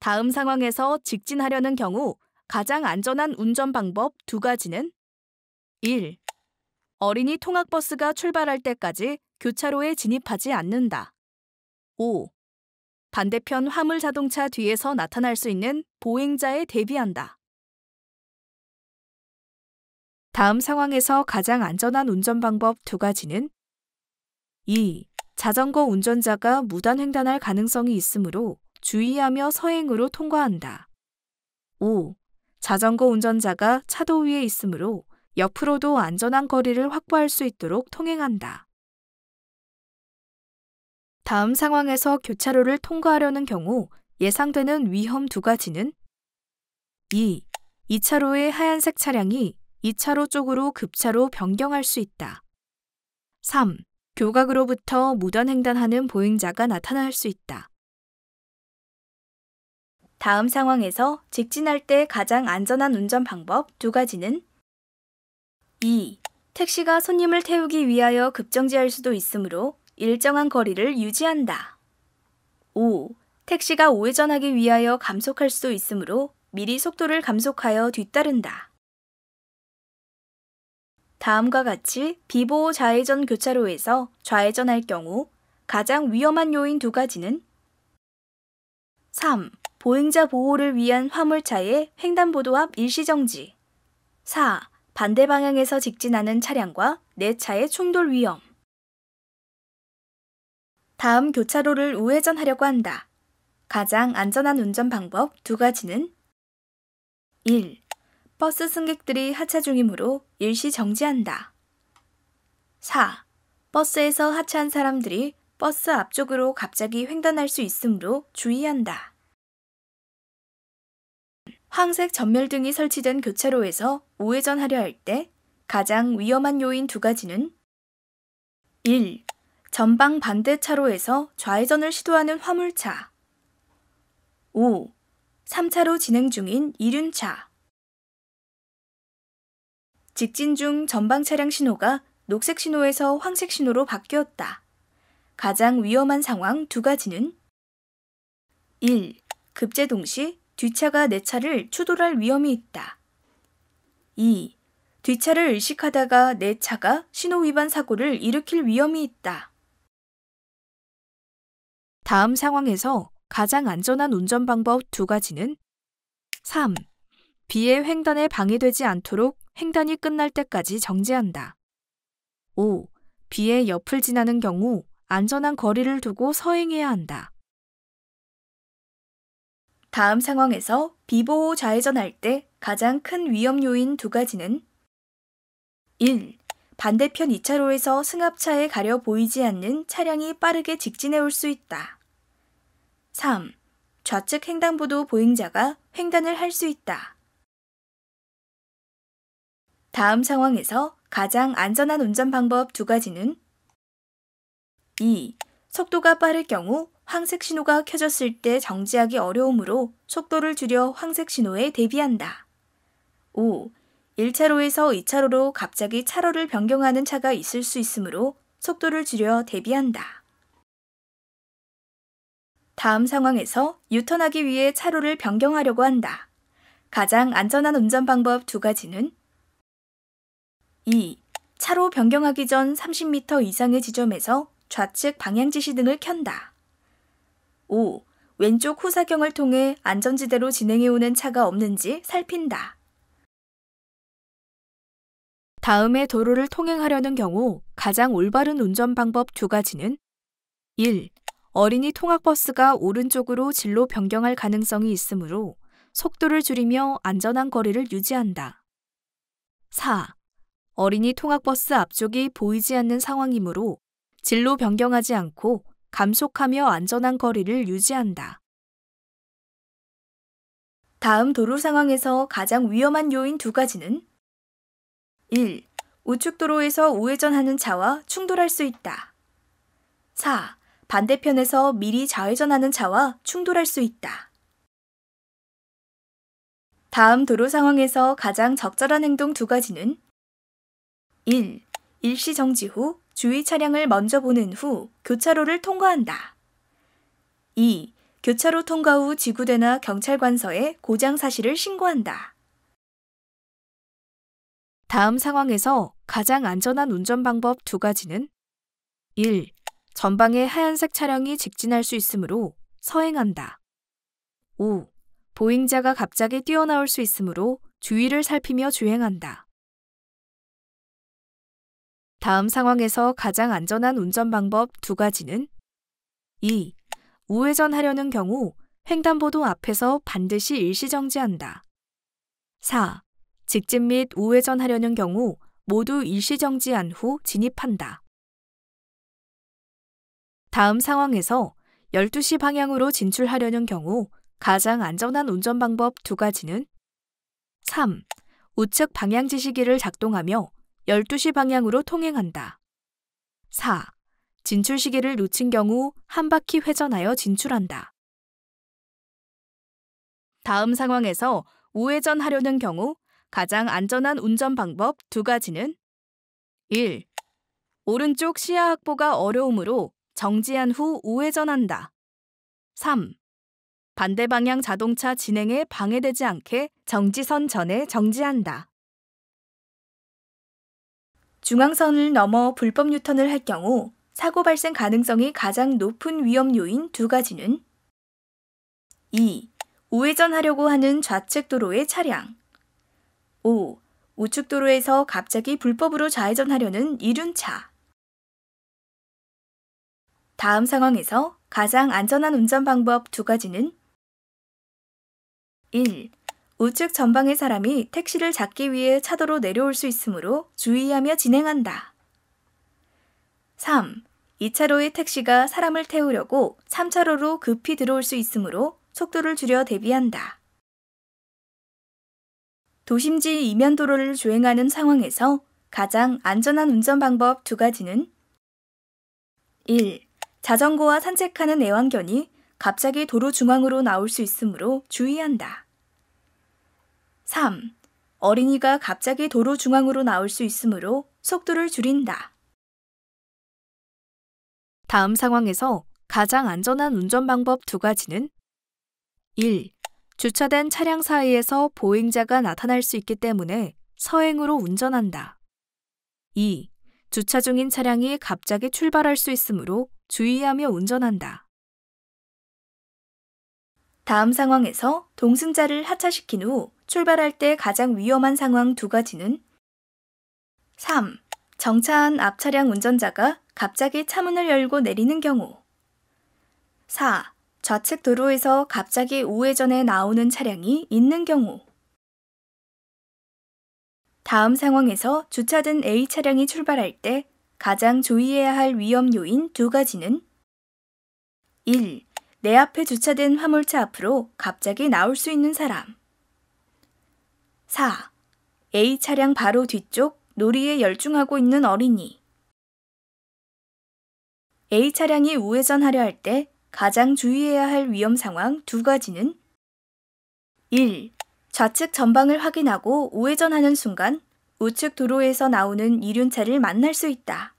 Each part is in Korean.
다음 상황에서 직진하려는 경우 가장 안전한 운전 방법 두 가지는 1. 어린이 통학버스가 출발할 때까지 교차로에 진입하지 않는다. 5. 반대편 화물 자동차 뒤에서 나타날 수 있는 보행자에 대비한다. 다음 상황에서 가장 안전한 운전 방법 두 가지는 2. 자전거 운전자가 무단횡단할 가능성이 있으므로 주의하며 서행으로 통과한다. 5. 자전거 운전자가 차도 위에 있으므로 옆으로도 안전한 거리를 확보할 수 있도록 통행한다. 다음 상황에서 교차로를 통과하려는 경우 예상되는 위험 두 가지는 2. 2차로의 하얀색 차량이 2차로 쪽으로 급차로 변경할 수 있다. 3. 교각으로부터 무단횡단하는 보행자가 나타날 수 있다. 다음 상황에서 직진할 때 가장 안전한 운전 방법 두 가지는 2. 택시가 손님을 태우기 위하여 급정지할 수도 있으므로 일정한 거리를 유지한다. 5. 택시가 우회전하기 위하여 감속할 수도 있으므로 미리 속도를 감속하여 뒤따른다. 다음과 같이 비보호 좌회전 교차로에서 좌회전할 경우 가장 위험한 요인 두 가지는 3. 보행자 보호를 위한 화물차의 횡단보도 앞 일시정지. 4. 반대 방향에서 직진하는 차량과 내 차의 충돌 위험. 다음 교차로를 우회전하려고 한다. 가장 안전한 운전 방법 두 가지는 1. 버스 승객들이 하차 중이므로 일시 정지한다. 4. 버스에서 하차한 사람들이 버스 앞쪽으로 갑자기 횡단할 수 있으므로 주의한다. 황색 전멸등이 설치된 교차로에서 우회전하려 할 때 가장 위험한 요인 두 가지는 1. 전방 반대 차로에서 좌회전을 시도하는 화물차. 5. 3차로 진행 중인 이륜차. 직진 중 전방 차량 신호가 녹색 신호에서 황색 신호로 바뀌었다. 가장 위험한 상황 두 가지는 1. 급제동 시 뒷차가 내 차를 추돌할 위험이 있다. 2. 뒷차를 의식하다가 내 차가 신호 위반 사고를 일으킬 위험이 있다. 다음 상황에서 가장 안전한 운전 방법 두 가지는 3. 비의 횡단에 방해되지 않도록 횡단이 끝날 때까지 정지한다. 5. 비의 옆을 지나는 경우 안전한 거리를 두고 서행해야 한다. 다음 상황에서 비보호 좌회전할 때 가장 큰 위험 요인 두 가지는 1. 반대편 2차로에서 승합차에 가려 보이지 않는 차량이 빠르게 직진해 올 수 있다. 3. 좌측 횡단보도 보행자가 횡단을 할 수 있다. 다음 상황에서 가장 안전한 운전 방법 두 가지는 2. 속도가 빠를 경우 황색 신호가 켜졌을 때 정지하기 어려우므로 속도를 줄여 황색 신호에 대비한다. 5. 1차로에서 2차로로 갑자기 차로를 변경하는 차가 있을 수 있으므로 속도를 줄여 대비한다. 다음 상황에서 유턴하기 위해 차로를 변경하려고 한다. 가장 안전한 운전 방법 두 가지는 2. 차로 변경하기 전 30m 이상의 지점에서 좌측 방향지시등을 켠다. 5. 왼쪽 후사경을 통해 안전지대로 진행해오는 차가 없는지 살핀다. 다음의 도로를 통행하려는 경우 가장 올바른 운전 방법 두 가지는 1. 어린이 통학버스가 오른쪽으로 진로 변경할 가능성이 있으므로 속도를 줄이며 안전한 거리를 유지한다. 4. 어린이 통학버스 앞쪽이 보이지 않는 상황이므로 진로 변경하지 않고 감속하며 안전한 거리를 유지한다. 다음 도로 상황에서 가장 위험한 요인 두 가지는 1. 우측 도로에서 우회전하는 차와 충돌할 수 있다. 4. 반대편에서 미리 좌회전하는 차와 충돌할 수 있다. 다음 도로 상황에서 가장 적절한 행동 두 가지는 1. 일시 정지 후 주위 차량을 먼저 보는 후 교차로를 통과한다. 2. 교차로 통과 후 지구대나 경찰관서에 고장 사실을 신고한다. 다음 상황에서 가장 안전한 운전 방법 두 가지는 1. 전방에 하얀색 차량이 직진할 수 있으므로 서행한다. 5. 보행자가 갑자기 뛰어나올 수 있으므로 주위를 살피며 주행한다. 다음 상황에서 가장 안전한 운전 방법 두 가지는 2. 우회전하려는 경우 횡단보도 앞에서 반드시 일시정지한다. 4. 직진 및 우회전하려는 경우 모두 일시정지한 후 진입한다. 다음 상황에서 12시 방향으로 진출하려는 경우 가장 안전한 운전 방법 두 가지는 3. 우측 방향 지시기를 작동하며 12시 방향으로 통행한다. 4. 진출 시기를 놓친 경우 한 바퀴 회전하여 진출한다. 다음 상황에서 우회전하려는 경우 가장 안전한 운전 방법 두 가지는 1. 오른쪽 시야 확보가 어려우므로 정지한 후 우회전한다. 3. 반대 방향 자동차 진행에 방해되지 않게 정지선 전에 정지한다. 중앙선을 넘어 불법 유턴을 할 경우 사고 발생 가능성이 가장 높은 위험 요인 두 가지는 2. 우회전하려고 하는 좌측 도로의 차량. 5. 우측 도로에서 갑자기 불법으로 좌회전하려는 이륜차. 다음 상황에서 가장 안전한 운전 방법 두 가지는 1. 우측 전방의 사람이 택시를 잡기 위해 차도로 내려올 수 있으므로 주의하며 진행한다. 3. 2차로의 택시가 사람을 태우려고 3차로로 급히 들어올 수 있으므로 속도를 줄여 대비한다. 도심지 이면 도로를 주행하는 상황에서 가장 안전한 운전 방법 두 가지는 1. 자전거와 산책하는 애완견이 갑자기 도로 중앙으로 나올 수 있으므로 주의한다. 3. 어린이가 갑자기 도로 중앙으로 나올 수 있으므로 속도를 줄인다. 다음 상황에서 가장 안전한 운전 방법 두 가지는 1. 주차된 차량 사이에서 보행자가 나타날 수 있기 때문에 서행으로 운전한다. 2. 주차 중인 차량이 갑자기 출발할 수 있으므로 주의하며 운전한다. 다음 상황에서 동승자를 하차시킨 후 출발할 때 가장 위험한 상황 두 가지는 3. 정차한 앞 차량 운전자가 갑자기 차문을 열고 내리는 경우. 4. 좌측 도로에서 갑자기 우회전에 나오는 차량이 있는 경우. 다음 상황에서 주차된 A 차량이 출발할 때 가장 주의해야 할 위험 요인 두 가지는 1. 내 앞에 주차된 화물차 앞으로 갑자기 나올 수 있는 사람. 4. A 차량 바로 뒤쪽 놀이에 열중하고 있는 어린이. A 차량이 우회전하려 할 때 가장 주의해야 할 위험 상황 두 가지는 1. 좌측 전방을 확인하고 우회전하는 순간 우측 도로에서 나오는 이륜차를 만날 수 있다.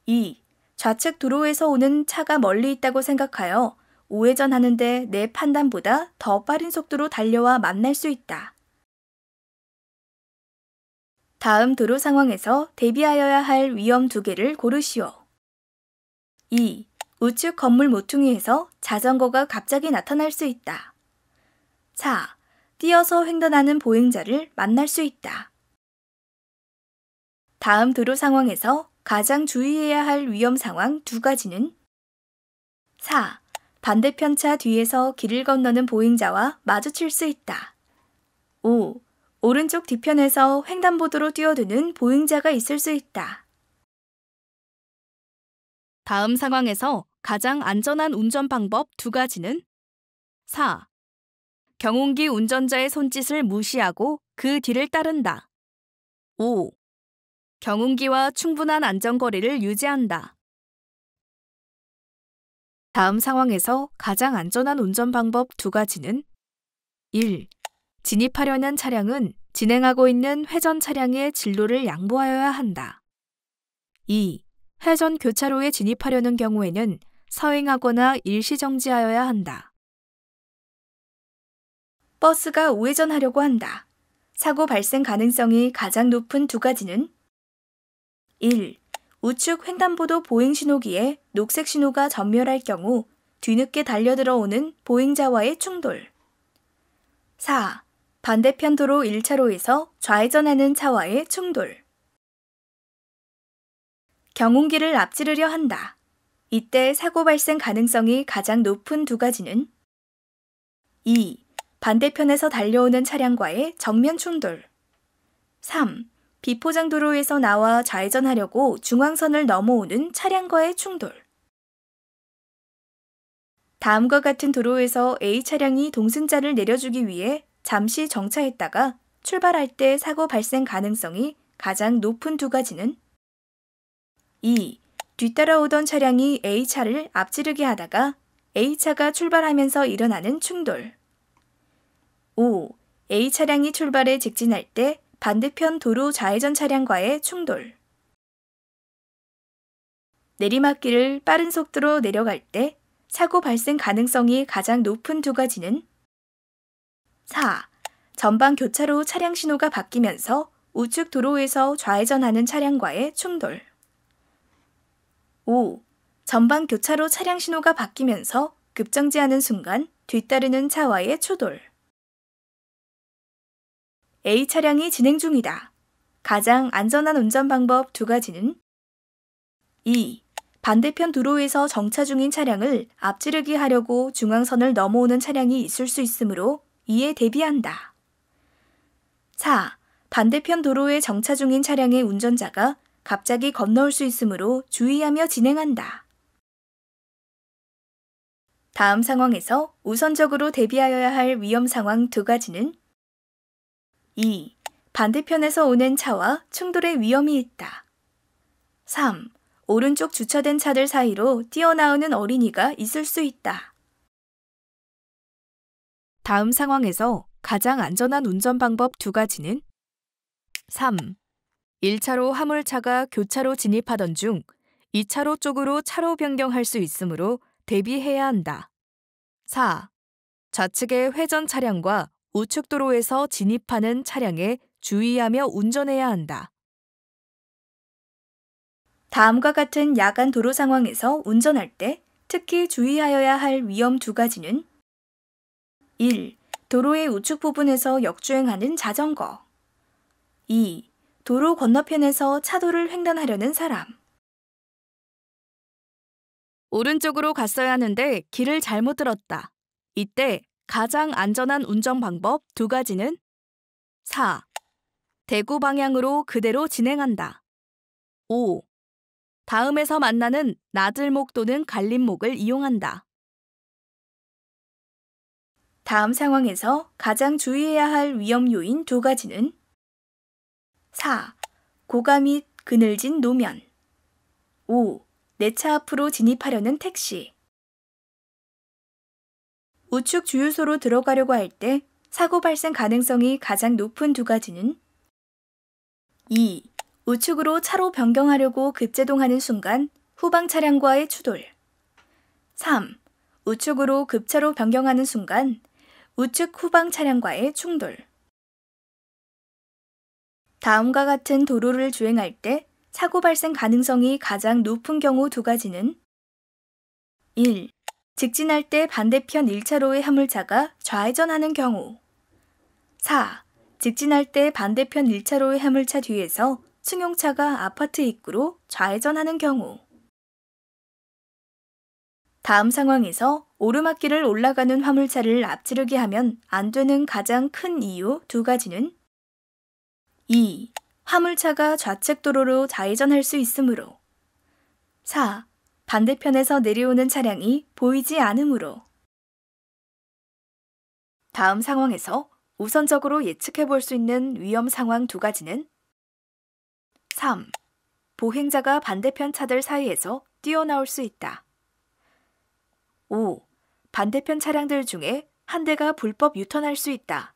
2. 좌측 도로에서 오는 차가 멀리 있다고 생각하여 우회전하는데 내 판단보다 더 빠른 속도로 달려와 만날 수 있다. 다음 도로 상황에서 대비하여야 할 위험 두 개를 고르시오. 2. 우측 건물 모퉁이에서 자전거가 갑자기 나타날 수 있다. 4. 뛰어서 횡단하는 보행자를 만날 수 있다. 다음 도로 상황에서 가장 주의해야 할 위험 상황 두 가지는 4. 반대편 차 뒤에서 길을 건너는 보행자와 마주칠 수 있다. 5. 오른쪽 뒤편에서 횡단보도로 뛰어드는 보행자가 있을 수 있다. 다음 상황에서 가장 안전한 운전 방법 두 가지는 4. 경운기 운전자의 손짓을 무시하고 그 뒤를 따른다. 5. 경운기와 충분한 안전거리를 유지한다. 다음 상황에서 가장 안전한 운전 방법 두 가지는 1. 진입하려는 차량은 진행하고 있는 회전 차량의 진로를 양보하여야 한다. 2. 회전 교차로에 진입하려는 경우에는 서행하거나 일시정지하여야 한다. 버스가 우회전하려고 한다. 사고 발생 가능성이 가장 높은 두 가지는 1. 우측 횡단보도 보행신호기에 녹색 신호가 전멸할 경우 뒤늦게 달려들어오는 보행자와의 충돌. 4. 반대편 도로 1차로에서 좌회전하는 차와의 충돌. 경운기를 앞지르려 한다. 이때 사고 발생 가능성이 가장 높은 두 가지는 2. 반대편에서 달려오는 차량과의 정면 충돌. 3. 비포장 도로에서 나와 좌회전하려고 중앙선을 넘어오는 차량과의 충돌. 다음과 같은 도로에서 A 차량이 동승자를 내려주기 위해 잠시 정차했다가 출발할 때 사고 발생 가능성이 가장 높은 두 가지는 2. 뒤따라오던 차량이 A차를 앞지르게 하다가 A차가 출발하면서 일어나는 충돌. 5. A 차량이 출발에 직진할 때 반대편 도로 좌회전 차량과의 충돌. 내리막길을 빠른 속도로 내려갈 때 사고 발생 가능성이 가장 높은 두 가지는 4. 전방 교차로 차량 신호가 바뀌면서 우측 도로에서 좌회전하는 차량과의 충돌. 5. 전방 교차로 차량 신호가 바뀌면서 급정지하는 순간 뒤따르는 차와의 추돌. A 차량이 진행 중이다. 가장 안전한 운전 방법 두 가지는 2. 반대편 도로에서 정차 중인 차량을 앞지르기 하려고 중앙선을 넘어오는 차량이 있을 수 있으므로 이에 대비한다. 4. 반대편 도로에 정차 중인 차량의 운전자가 갑자기 건너올 수 있으므로 주의하며 진행한다. 다음 상황에서 우선적으로 대비하여야 할 위험 상황 두 가지는 2. 반대편에서 오는 차와 충돌의 위험이 있다. 3. 오른쪽 주차된 차들 사이로 뛰어나오는 어린이가 있을 수 있다. 다음 상황에서 가장 안전한 운전 방법 두 가지는 3. 1차로 화물차가 교차로 진입하던 중 2차로 쪽으로 차로 변경할 수 있으므로 대비해야 한다. 4. 좌측의 회전 차량과 우측 도로에서 진입하는 차량에 주의하며 운전해야 한다. 다음과 같은 야간 도로 상황에서 운전할 때 특히 주의하여야 할 위험 두 가지는 1. 도로의 우측 부분에서 역주행하는 자전거. 2. 도로 건너편에서 차도를 횡단하려는 사람. 오른쪽으로 갔어야 하는데 길을 잘못 들었다. 이때 가장 안전한 운전 방법 두 가지는 4. 대구 방향으로 그대로 진행한다. 5. 다음에서 만나는 나들목 또는 갈림목을 이용한다. 다음 상황에서 가장 주의해야 할 위험 요인 두 가지는 4. 고가 및 그늘진 노면. 5. 내 차 앞으로 진입하려는 택시. 우측 주유소로 들어가려고 할 때 사고 발생 가능성이 가장 높은 두 가지는 2. 우측으로 차로 변경하려고 급제동하는 순간 후방 차량과의 추돌. 3. 우측으로 급차로 변경하는 순간 우측 후방 차량과의 충돌. 다음과 같은 도로를 주행할 때 사고 발생 가능성이 가장 높은 경우 두 가지는 1. 직진할 때 반대편 1차로의 화물차가 좌회전하는 경우. 4. 직진할 때 반대편 1차로의 화물차 뒤에서 승용차가 아파트 입구로 좌회전하는 경우. 다음 상황에서 오르막길을 올라가는 화물차를 앞지르게 하면 안 되는 가장 큰 이유 두 가지는 2. 화물차가 좌측 도로로 좌회전할 수 있으므로. 4. 반대편에서 내려오는 차량이 보이지 않으므로. 다음 상황에서 우선적으로 예측해 볼 수 있는 위험 상황 두 가지는 3. 보행자가 반대편 차들 사이에서 뛰어나올 수 있다. 5. 반대편 차량들 중에 한 대가 불법 유턴할 수 있다.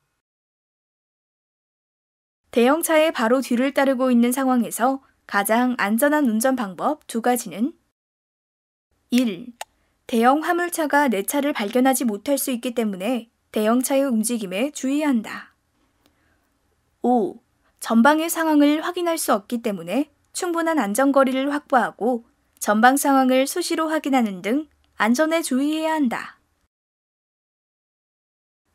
대형차의 바로 뒤를 따르고 있는 상황에서 가장 안전한 운전 방법 두 가지는 1. 대형 화물차가 내 차를 발견하지 못할 수 있기 때문에 대형차의 움직임에 주의한다. 5. 전방의 상황을 확인할 수 없기 때문에 충분한 안전거리를 확보하고 전방 상황을 수시로 확인하는 등 안전에 주의해야 한다.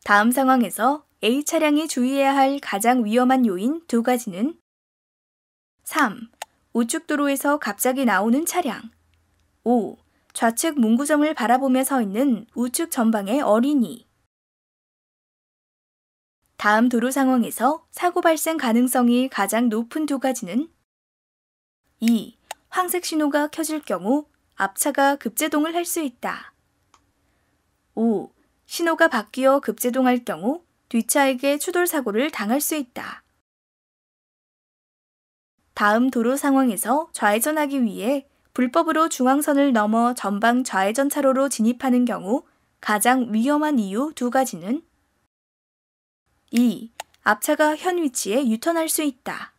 다음 상황에서 A 차량이 주의해야 할 가장 위험한 요인 2가지는 3. 우측 도로에서 갑자기 나오는 차량. 5. 좌측 문구점을 바라보며 서 있는 우측 전방의 어린이. 다음 도로 상황에서 사고 발생 가능성이 가장 높은 2가지는 2. 황색 신호가 켜질 경우 앞차가 급제동을 할 수 있다. 5. 신호가 바뀌어 급제동할 경우 뒷차에게 추돌 사고를 당할 수 있다. 다음 도로 상황에서 좌회전하기 위해 불법으로 중앙선을 넘어 전방 좌회전 차로로 진입하는 경우 가장 위험한 이유 2가지는 2. 앞차가 현 위치에 유턴할 수 있다.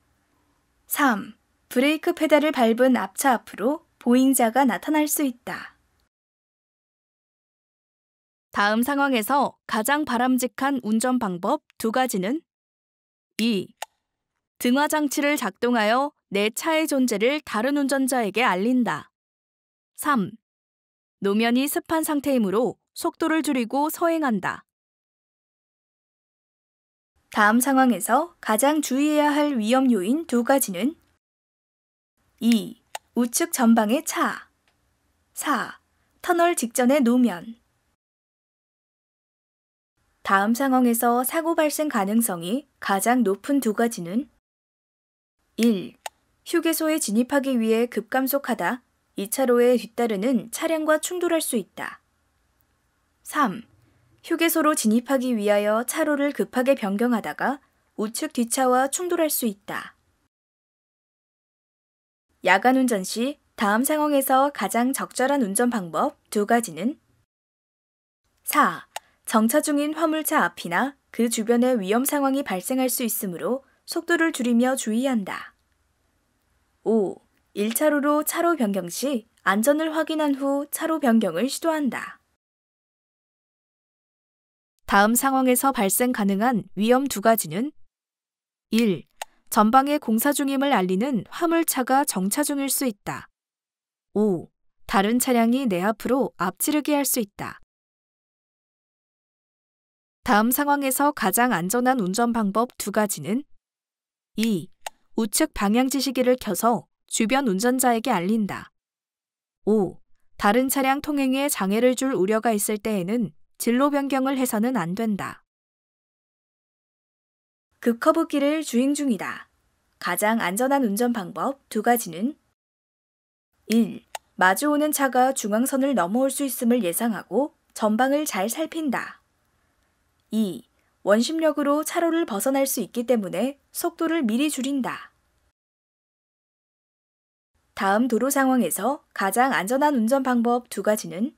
3. 브레이크 페달을 밟은 앞차 앞으로 보행자가 나타날 수 있다. 다음 상황에서 가장 바람직한 운전 방법 2가지는 2. 등화 장치를 작동하여 내 차의 존재를 다른 운전자에게 알린다. 3. 노면이 습한 상태이므로 속도를 줄이고 서행한다. 다음 상황에서 가장 주의해야 할 위험 요인 2가지는 2. 우측 전방의 차. 4. 터널 직전의 노면. 다음 상황에서 사고 발생 가능성이 가장 높은 2가지는 1. 휴게소에 진입하기 위해 급감속하다 2차로에 뒤따르는 차량과 충돌할 수 있다. 3. 휴게소로 진입하기 위하여 차로를 급하게 변경하다가 우측 뒷차와 충돌할 수 있다. 야간 운전 시 다음 상황에서 가장 적절한 운전 방법 2가지는 4. 정차 중인 화물차 앞이나 그 주변에 위험 상황이 발생할 수 있으므로 속도를 줄이며 주의한다. 5. 1차로로 차로 변경 시 안전을 확인한 후 차로 변경을 시도한다. 다음 상황에서 발생 가능한 위험 2가지는 1. 전방에 공사 중임을 알리는 화물차가 정차 중일 수 있다. 5. 다른 차량이 내 앞으로 앞지르게 할 수 있다. 다음 상황에서 가장 안전한 운전 방법 2가지는 2. 우측 방향지시기를 켜서 주변 운전자에게 알린다. 5. 다른 차량 통행에 장애를 줄 우려가 있을 때에는 진로 변경을 해서는 안 된다. 급커브길을 주행 중이다. 가장 안전한 운전 방법 2가지는 1. 마주오는 차가 중앙선을 넘어올 수 있음을 예상하고 전방을 잘 살핀다. 2. 원심력으로 차로를 벗어날 수 있기 때문에 속도를 미리 줄인다. 다음 도로 상황에서 가장 안전한 운전 방법 2가지는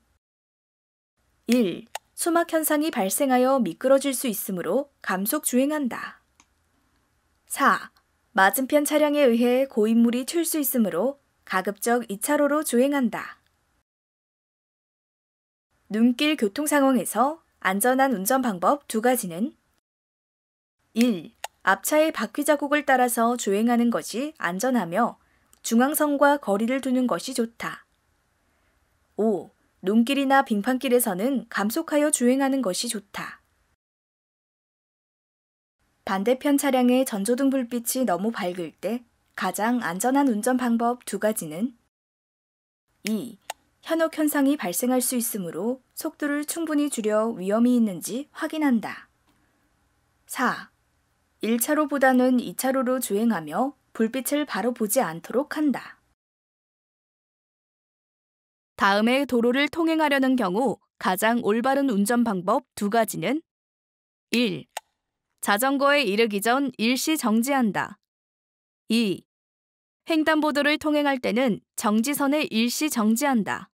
1. 수막 현상이 발생하여 미끄러질 수 있으므로 감속 주행한다. 4. 맞은편 차량에 의해 고인물이 튈 수 있으므로 가급적 2차로로 주행한다. 눈길 교통 상황에서 안전한 운전 방법 2가지는 1. 앞차의 바퀴 자국을 따라서 주행하는 것이 안전하며 중앙선과 거리를 두는 것이 좋다. 5. 눈길이나 빙판길에서는 감속하여 주행하는 것이 좋다. 반대편 차량의 전조등 불빛이 너무 밝을 때 가장 안전한 운전 방법 2가지는 2. 현혹 현상이 발생할 수 있으므로 속도를 충분히 줄여 위험이 있는지 확인한다. 4. 1차로보다는 2차로로 주행하며 불빛을 바로 보지 않도록 한다. 다음에 도로를 통행하려는 경우 가장 올바른 운전 방법 2가지는 1. 자전거에 이르기 전 일시 정지한다. 2. 횡단보도를 통행할 때는 정지선에 일시 정지한다.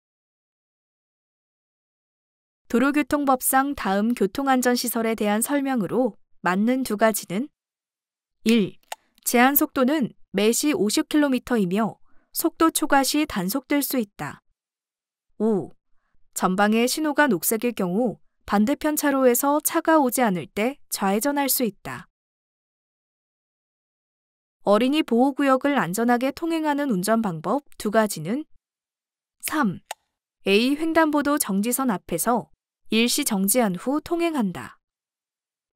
도로교통법상 다음 교통안전시설에 대한 설명으로 맞는 2가지는 1. 제한 속도는 매시 50km이며 속도 초과 시 단속될 수 있다. 5. 전방에 신호가 녹색일 경우 반대편 차로에서 차가 오지 않을 때 좌회전할 수 있다. 어린이 보호구역을 안전하게 통행하는 운전 방법 2가지는 3. A 횡단보도 정지선 앞에서 일시 정지한 후 통행한다.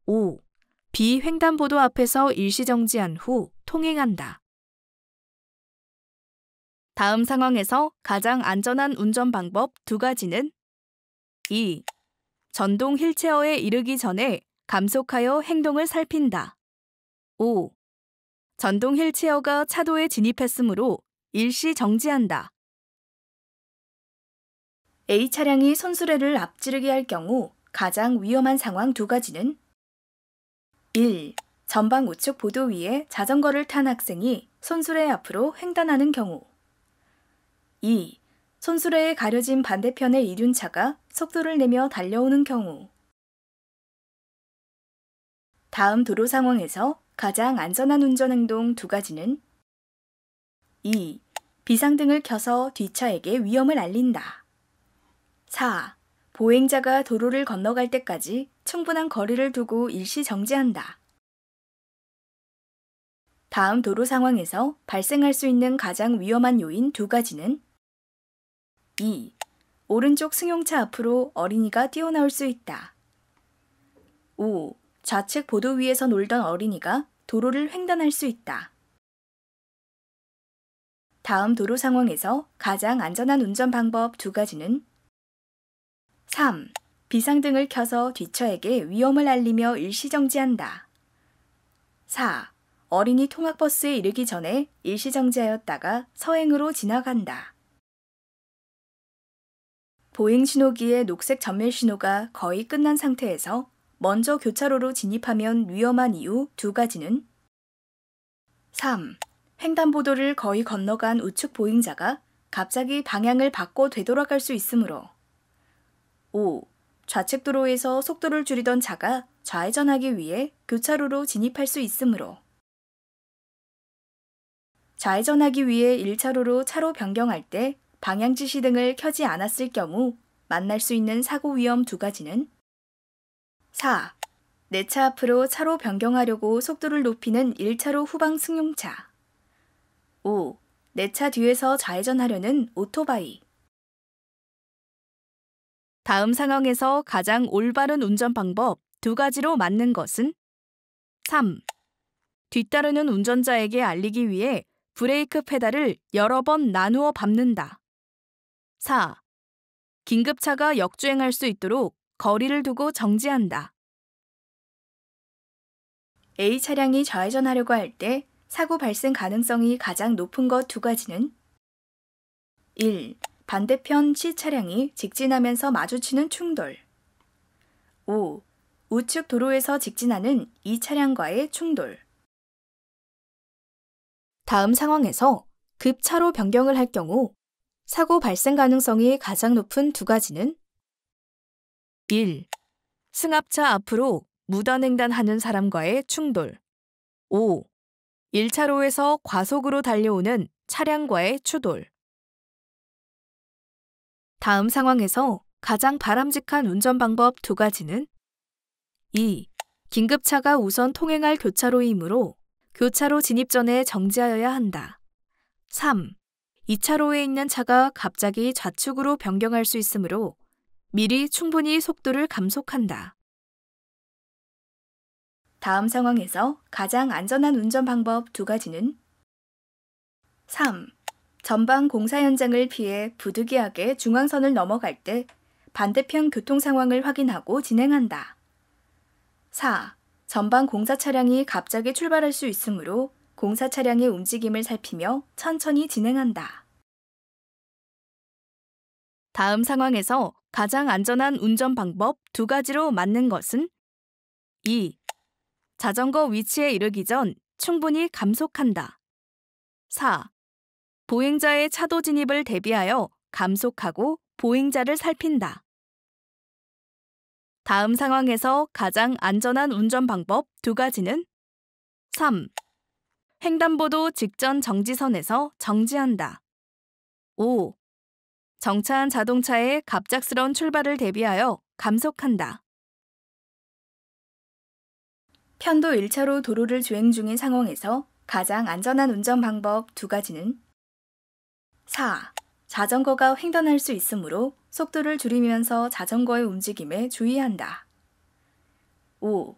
5. B 횡단보도 앞에서 일시 정지한 후 통행한다. 다음 상황에서 가장 안전한 운전 방법 2가지는 2. 전동 휠체어에 이르기 전에 감속하여 행동을 살핀다. 5. 전동 휠체어가 차도에 진입했으므로 일시 정지한다. A 차량이 손수레를 앞지르게 할 경우 가장 위험한 상황 2가지는 1. 전방 우측 보도 위에 자전거를 탄 학생이 손수레 앞으로 횡단하는 경우 2. 손수레에 가려진 반대편의 이륜차가 속도를 내며 달려오는 경우 다음 도로 상황에서 가장 안전한 운전 행동 2가지는 2. 비상등을 켜서 뒷차에게 위험을 알린다. 4. 보행자가 도로를 건너갈 때까지 충분한 거리를 두고 일시 정지한다. 다음 도로 상황에서 발생할 수 있는 가장 위험한 요인 2가지는 2. 오른쪽 승용차 앞으로 어린이가 뛰어나올 수 있다. 5. 좌측 보도 위에서 놀던 어린이가 도로를 횡단할 수 있다. 다음 도로 상황에서 가장 안전한 운전 방법 2가지는 3. 비상등을 켜서 뒷차에게 위험을 알리며 일시정지한다. 4. 어린이 통학버스에 이르기 전에 일시정지하였다가 서행으로 지나간다. 보행신호기의 녹색 전멸신호가 거의 끝난 상태에서 먼저 교차로로 진입하면 위험한 이유 2가지는 3. 횡단보도를 거의 건너간 우측 보행자가 갑자기 방향을 바꿔 되돌아갈 수 있으므로 5. 좌측 도로에서 속도를 줄이던 차가 좌회전하기 위해 교차로로 진입할 수 있으므로 좌회전하기 위해 1차로로 차로 변경할 때 방향지시 등을 켜지 않았을 경우 만날 수 있는 사고 위험 2가지는 4. 내 차 앞으로 차로 변경하려고 속도를 높이는 1차로 후방 승용차 5. 내 차 뒤에서 좌회전하려는 오토바이 다음 상황에서 가장 올바른 운전 방법 2가지로 맞는 것은 3. 뒤따르는 운전자에게 알리기 위해 브레이크 페달을 여러 번 나누어 밟는다. 4. 긴급차가 역주행할 수 있도록 거리를 두고 정지한다. A 차량이 좌회전하려고 할 때 사고 발생 가능성이 가장 높은 것 2가지는 1. 반대편 C 차량이 직진하면서 마주치는 충돌 5. 우측 도로에서 직진하는 이 차량과의 충돌 다음 상황에서 급차로 변경을 할 경우 사고 발생 가능성이 가장 높은 2가지는 1. 승합차 앞으로 무단횡단하는 사람과의 충돌 5. 1차로에서 과속으로 달려오는 차량과의 추돌 다음 상황에서 가장 바람직한 운전 방법 2가지는 2. 긴급차가 우선 통행할 교차로이므로 교차로 진입 전에 정지하여야 한다. 3. 2차로에 있는 차가 갑자기 좌측으로 변경할 수 있으므로 미리 충분히 속도를 감속한다. 다음 상황에서 가장 안전한 운전 방법 2가지는 3. 전방 공사 현장을 피해 부득이하게 중앙선을 넘어갈 때 반대편 교통 상황을 확인하고 진행한다. 4. 전방 공사 차량이 갑자기 출발할 수 있으므로 공사 차량의 움직임을 살피며 천천히 진행한다. 다음 상황에서 가장 안전한 운전 방법 2가지로 맞는 것은 2. 자전거 위치에 이르기 전 충분히 감속한다. 4. 보행자의 차도 진입을 대비하여 감속하고 보행자를 살핀다. 다음 상황에서 가장 안전한 운전 방법 2가지는 3. 횡단보도 직전 정지선에서 정지한다. 5. 정차한 자동차의 갑작스러운 출발을 대비하여 감속한다. 편도 1차로 도로를 주행 중인 상황에서 가장 안전한 운전 방법 2가지는 4. 자전거가 횡단할 수 있으므로 속도를 줄이면서 자전거의 움직임에 주의한다. 5.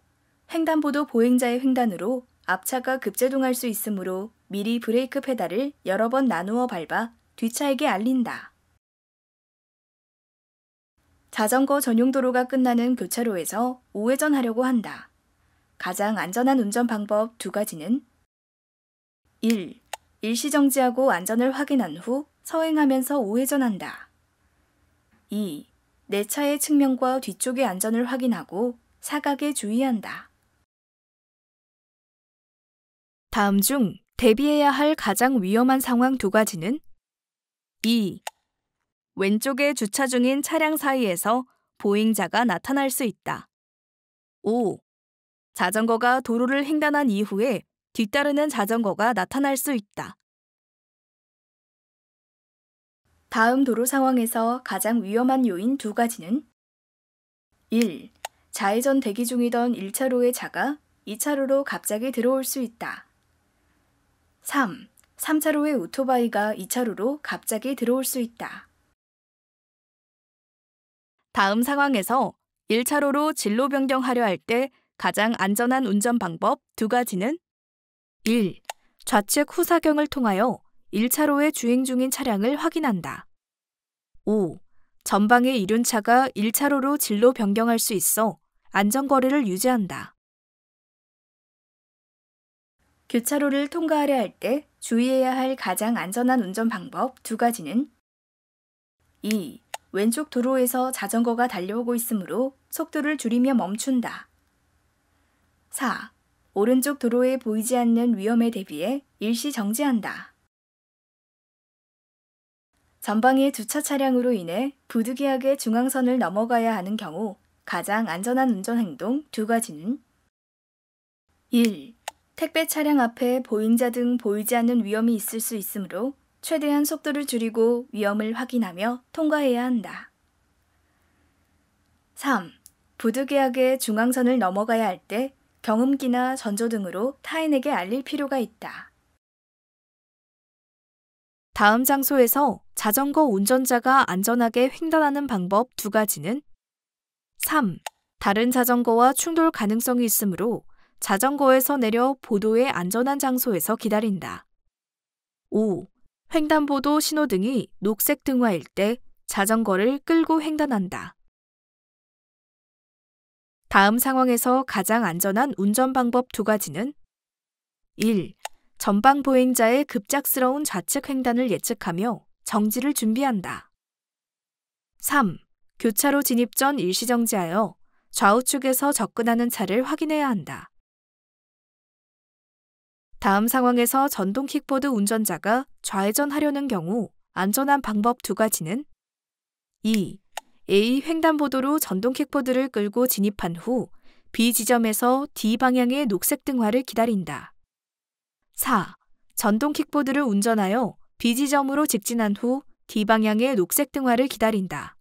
횡단보도 보행자의 횡단으로 앞차가 급제동할 수 있으므로 미리 브레이크 페달을 여러 번 나누어 밟아 뒷차에게 알린다. 자전거 전용 도로가 끝나는 교차로에서 우회전하려고 한다. 가장 안전한 운전 방법 2가지는 1. 일시정지하고 안전을 확인한 후 서행하면서 우회전한다. 2. 내 차의 측면과 뒤쪽의 안전을 확인하고 사각에 주의한다. 다음 중 대비해야 할 가장 위험한 상황 2가지는 2. 왼쪽에 주차 중인 차량 사이에서 보행자가 나타날 수 있다. 5. 자전거가 도로를 횡단한 이후에 뒤따르는 자전거가 나타날 수 있다. 다음 도로 상황에서 가장 위험한 요인 2가지는 1. 좌회전 대기 중이던 1차로의 차가 2차로로 갑자기 들어올 수 있다. 3. 3차로의 오토바이가 2차로로 갑자기 들어올 수 있다. 다음 상황에서 1차로로 진로 변경하려 할 때 가장 안전한 운전 방법 2가지는 1. 좌측 후사경을 통하여 1차로에 주행 중인 차량을 확인한다. 5. 전방의 이륜차가 1차로로 진로 변경할 수 있어 안전거리를 유지한다. 교차로를 통과하려 할 때 주의해야 할 가장 안전한 운전 방법 2가지는 2. 왼쪽 도로에서 자전거가 달려오고 있으므로 속도를 줄이며 멈춘다. 4. 오른쪽 도로에 보이지 않는 위험에 대비해 일시 정지한다. 전방의 주차 차량으로 인해 부득이하게 중앙선을 넘어가야 하는 경우 가장 안전한 운전 행동 2가지는 1. 택배 차량 앞에 보행자 등 보이지 않는 위험이 있을 수 있으므로 최대한 속도를 줄이고 위험을 확인하며 통과해야 한다. 3. 부득이하게 중앙선을 넘어가야 할 때 경운기나 전조등으로 타인에게 알릴 필요가 있다. 다음 장소에서 자전거 운전자가 안전하게 횡단하는 방법 2가지는 3. 다른 자전거와 충돌 가능성이 있으므로 자전거에서 내려 보도의 안전한 장소에서 기다린다. 5. 횡단보도 신호등이 녹색 등화일 때 자전거를 끌고 횡단한다. 다음 상황에서 가장 안전한 운전 방법 2가지는 1. 전방 보행자의 급작스러운 좌측 횡단을 예측하며 정지를 준비한다. 3. 교차로 진입 전 일시정지하여 좌우측에서 접근하는 차를 확인해야 한다. 다음 상황에서 전동 킥보드 운전자가 좌회전하려는 경우 안전한 방법 2가지는 2. A 횡단보도로 전동 킥보드를 끌고 진입한 후 B 지점에서 D 방향의 녹색 등화를 기다린다. 4. 전동 킥보드를 운전하여 B 지점으로 직진한 후 D 방향의 녹색 등화를 기다린다.